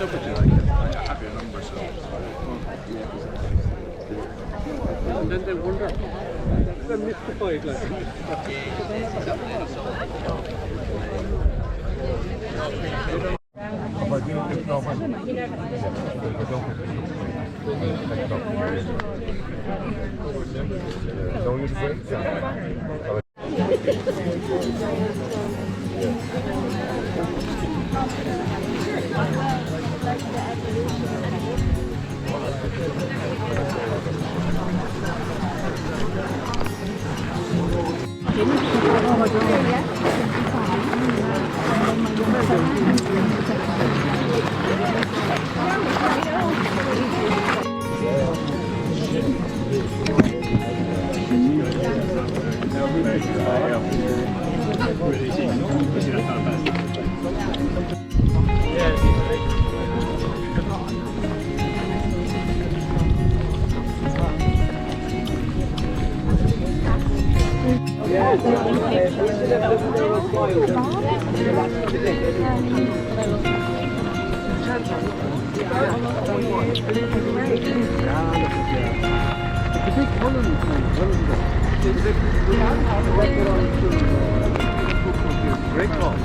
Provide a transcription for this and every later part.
up with you, like, I have your number, so. And then they wonder, they're mystified, Great call.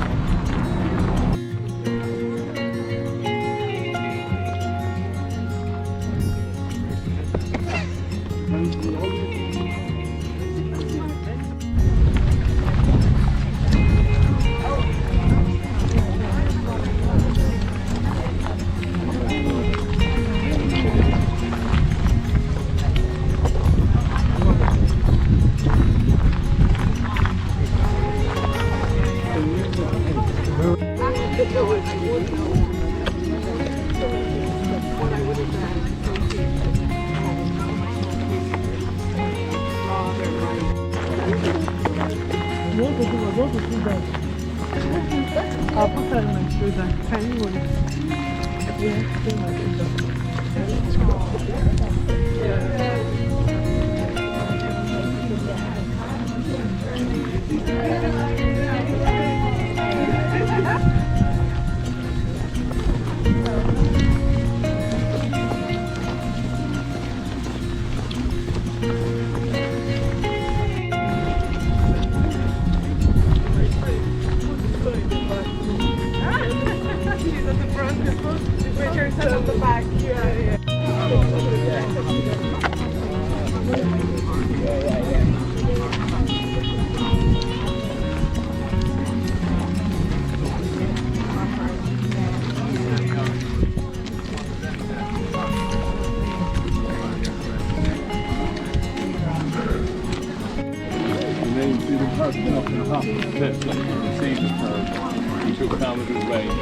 He took down with his range. You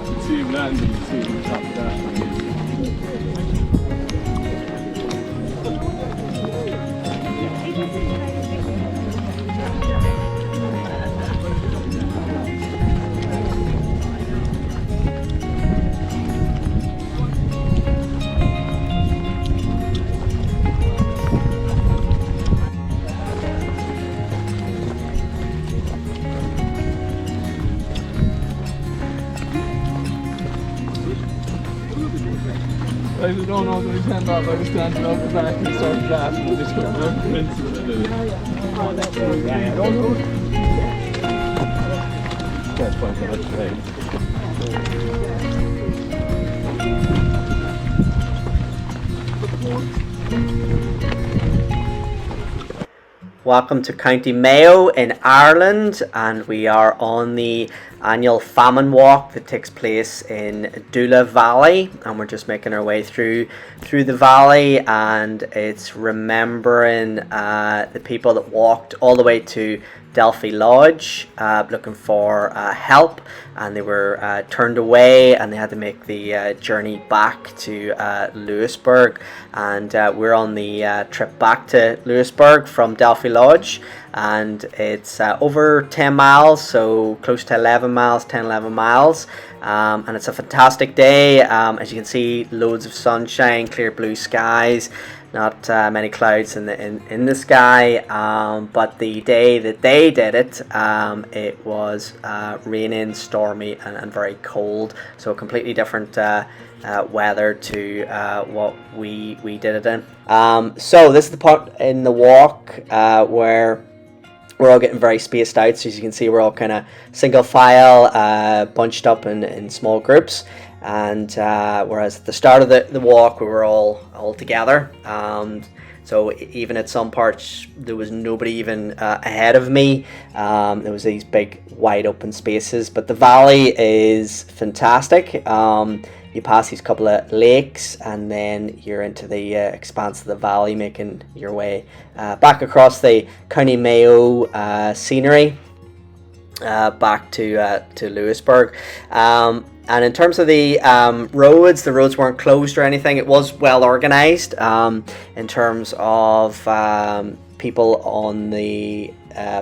can see him landing, you can see him top of that. I don't know what he's hand off. I was standing up the back and started laughing and just went around the fence and did it. I don't know. That's fine, that's right. Welcome to County Mayo in Ireland, and we are on the annual famine walk that takes place in Doolough Valley, and we're just making our way through the valley, and it's remembering the people that walked all the way to Delphi Lodge looking for help, and they were turned away, and they had to make the journey back to Louisburg, and we're on the trip back to Louisburg from Delphi Lodge, and it's over 10 miles, so close to 11 miles, and it's a fantastic day. As you can see, loads of sunshine, clear blue skies, not many clouds in the sky. But the day that they did it, it was raining, stormy, and very cold. So completely different weather to what we did it in. So this is the part in the walk where we're all getting very spaced out. So as you can see, we're all kind of single file, bunched up in small groups. And whereas at the start of the walk, we were all together. So even at some parts, there was nobody even ahead of me. There was these big, wide open spaces. But the valley is fantastic. You pass these couple of lakes, and then you're into the expanse of the valley, making your way back across the County Mayo scenery back to Louisburg. And in terms of the roads weren't closed or anything. It was well organised in terms of people on the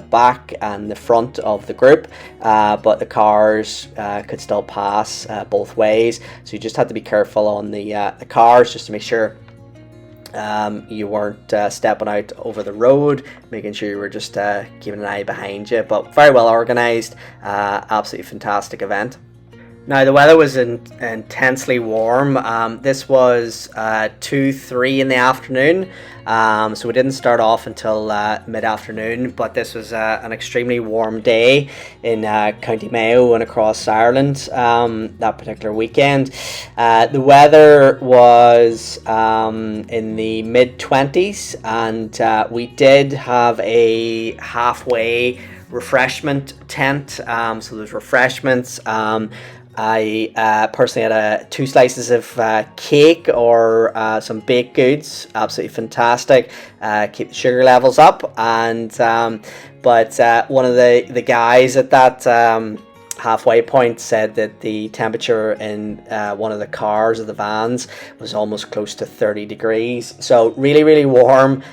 back and the front of the group, but the cars could still pass both ways. So you just had to be careful on the cars, just to make sure you weren't stepping out over the road, making sure you were just keeping an eye behind you. But very well organised, absolutely fantastic event. Now the weather was intensely warm. This was 2-3 in the afternoon, so we didn't start off until mid-afternoon, but this was an extremely warm day in County Mayo and across Ireland that particular weekend. The weather was in the mid-20s, and we did have a halfway refreshment tent, so there's refreshments. I personally had 2 slices of cake or some baked goods, absolutely fantastic, keep the sugar levels up. And but one of the guys at that halfway point said that the temperature in one of the cars of the vans was almost close to 30 degrees, so really warm.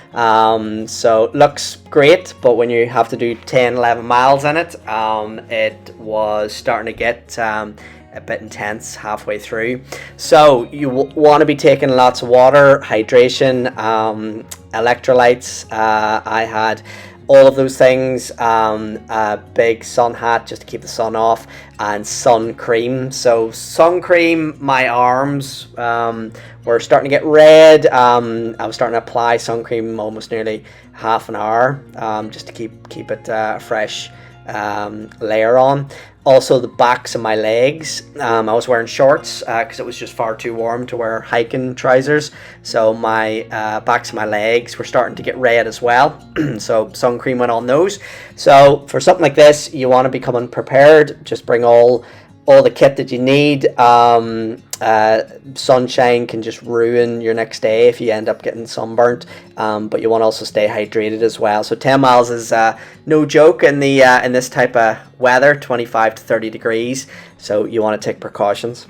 So looks great, but when you have to do 10-11 miles in it, it was starting to get a bit intense halfway through. So you want to be taking lots of water, hydration, electrolytes. I had all of those things, a big sun hat just to keep the sun off, and sun cream. So sun cream, my arms were starting to get red. I was starting to apply sun cream almost nearly half an hour, just to keep it a fresh layer on. Also the backs of my legs, I was wearing shorts because it was just far too warm to wear hiking trousers, so my backs of my legs were starting to get red as well. So sun cream went on those. So for something like this, you want to be coming prepared. Just bring all the kit that you need. Sunshine can just ruin your next day if you end up getting sunburnt, but you want to also stay hydrated as well. So 10 miles is no joke in this type of weather, 25 to 30 degrees, so you want to take precautions.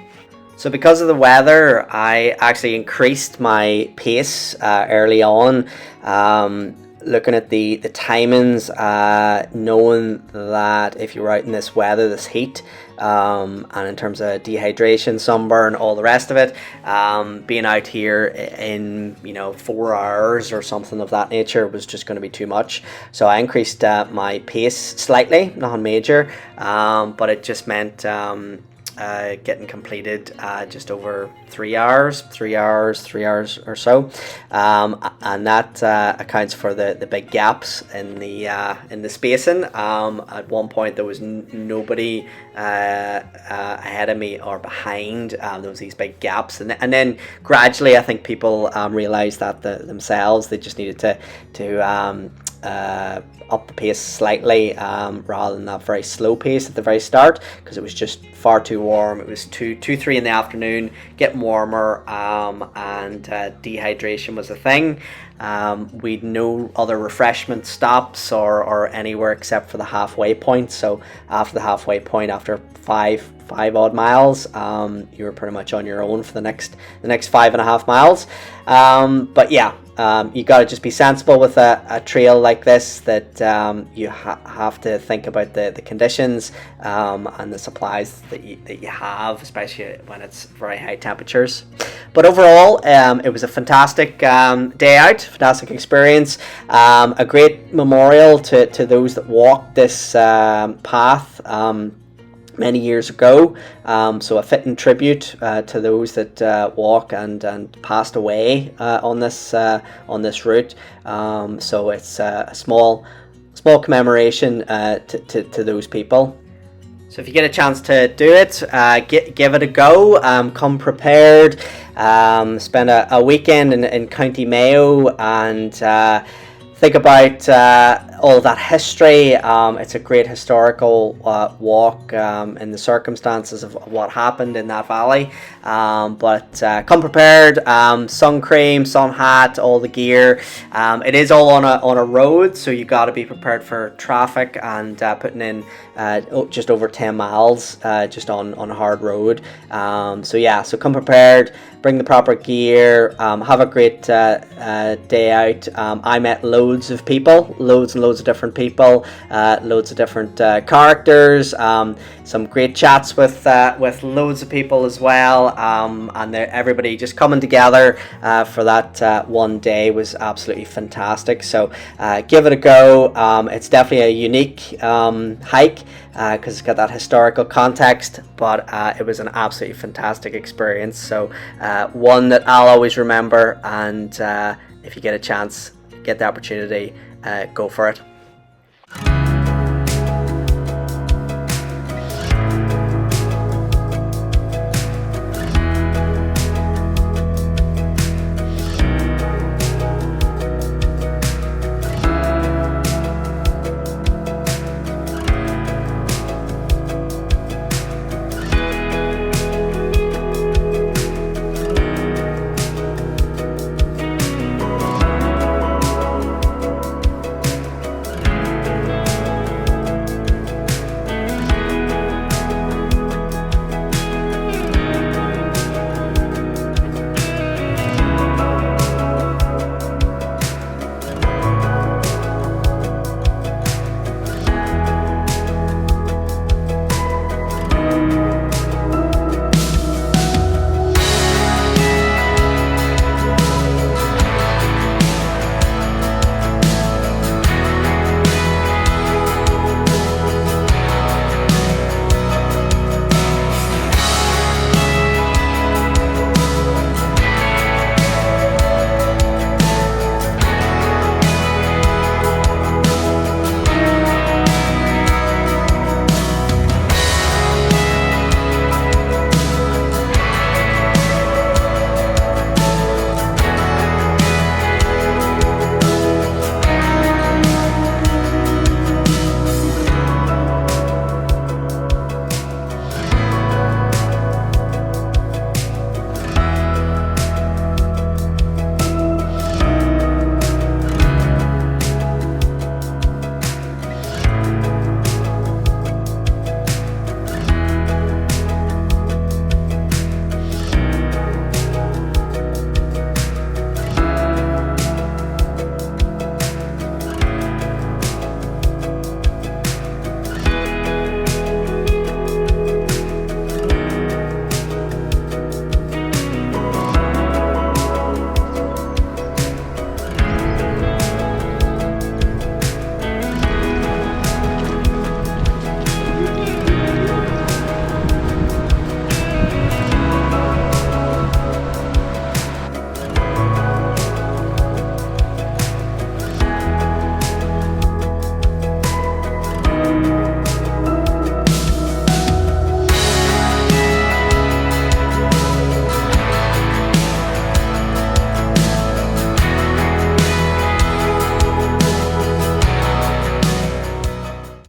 So because of the weather, I actually increased my pace early on, looking at the timings, knowing that if you're out in this weather, this heat, and in terms of dehydration, sunburn, all the rest of it, being out here in 4 hours or something of that nature was just going to be too much. So I increased my pace slightly, nothing major, but it just meant getting completed just over 3 hours or so, and that accounts for the big gaps in the spacing. At one point there was nobody ahead of me or behind. There was these big gaps, and then gradually I think people realized that themselves they just needed to up the pace slightly, rather than that very slow pace at the very start, because it was just far too warm. It was 3 in the afternoon, getting warmer, and dehydration was a thing. We'd no other refreshment stops or anywhere except for the halfway point. So after the halfway point, after 5 odd miles. You were pretty much on your own for the next 5.5 miles. But yeah, you got to just be sensible with a trail like this, that you have to think about the conditions and the supplies that you have, especially when it's very high temperatures. But overall, it was a fantastic day out, fantastic experience, a great memorial to those that walked this path many years ago, so a fitting tribute to those that walk and passed away on this route. So it's a small commemoration to those people. So if you get a chance to do it, give it a go. Come prepared. Spend a weekend in County Mayo and think about all of that history. It's a great historical walk in the circumstances of what happened in that valley. But come prepared. Sun cream, sun hat, all the gear. It is all on a road, so you got to be prepared for traffic and putting in just over 10 miles just on a hard road. So come prepared. Bring the proper gear. Have a great day out. I met loads of people, loads and loads of different people, loads of different characters. Some great chats with loads of people as well, and everybody just coming together for that one day was absolutely fantastic. So give it a go. It's definitely a unique hike because it's got that historical context, but it was an absolutely fantastic experience. So one that I'll always remember, and if you get a chance, get the opportunity, go for it.